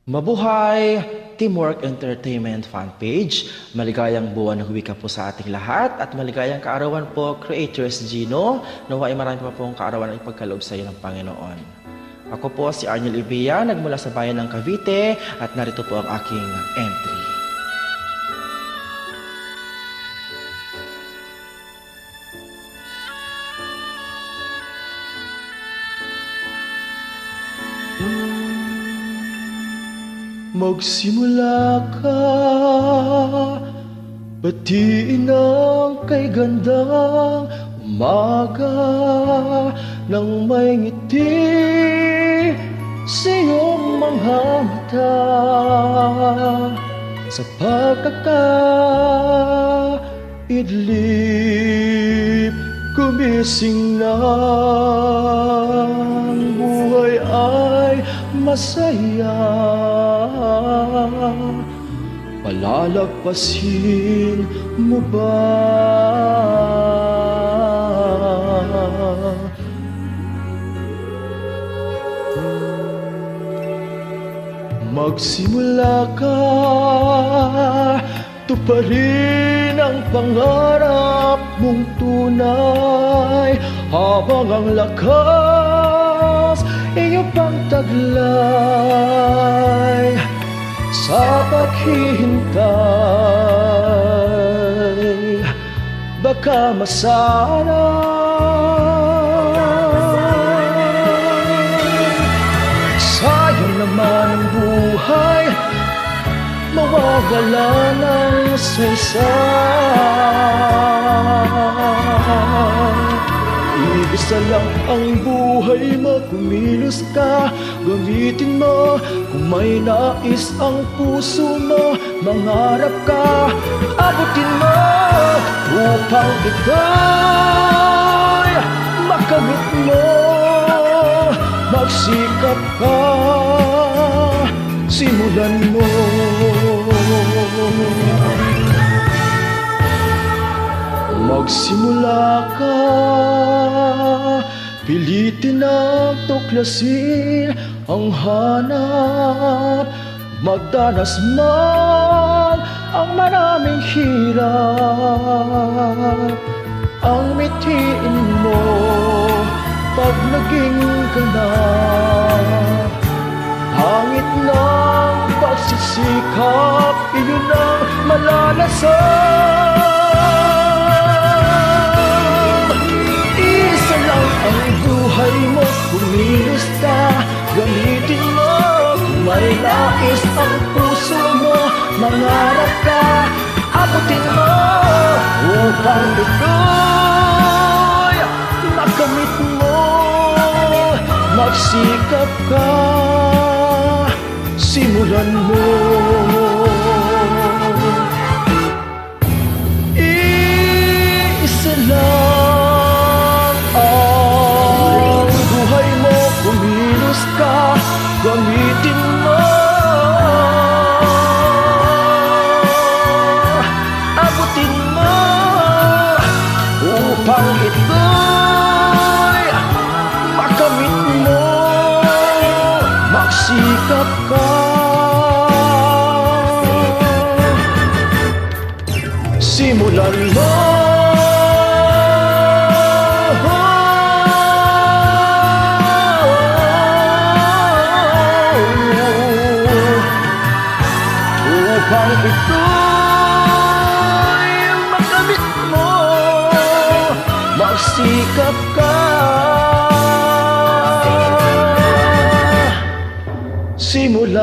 Mabuhay! Teamwork Entertainment Fan Page. Maligayang buwan ng wika po sa ating lahat at maligayang kaarawan po, Creators Gino. Naway marami pa pong kaarawan ang ipagkaloob sa iyo ng Panginoon. Ako po si Arnel Ibia, nagmula sa bayan ng Cavite at narito po ang aking entry. Magsimula ka, batiin ang kay gandang umaga nang may ngiti sa iyong mga mata. Sa pagkakaidlip, gumising na ang buhay ay masaya. Palalagpasin mo ba? Magsimula ka, tuparin ang pangarap mong tunay habang ang lakas iyong pagtaglay. Sa paghihintay, baka masanay. Sayang naman ang buhay, mawawala ng saysay. Isa lang ang buhay mo, kumilos ka, gamitin mo. Kung may nais ang puso mo, mangarap ka, abutin mo. Upang ito'y makamit mo, magsikap ka, simulan mo. Magsimula ka, pilitin ang tuklasin ang hanap. Magdanas man ang maraming hirap, ang mitiin mo pag naging ganap. Hangit ng pagsisikap, iyon ang malalasan. Ang buhay mo, kumilos ka, gamitin mo. Kung may nais ang puso mo, mangarap ka, abutin mo. Upang ito'y makamit mo, magsikap ka, simulan mo. Isa lang ang buhay mo, kumilos ka, gamitin mo. Abutin mo upang ito'y makamit mo, magsikap ka, simulan mo. Upang ito'y makamit mo, magsikap ka, simulan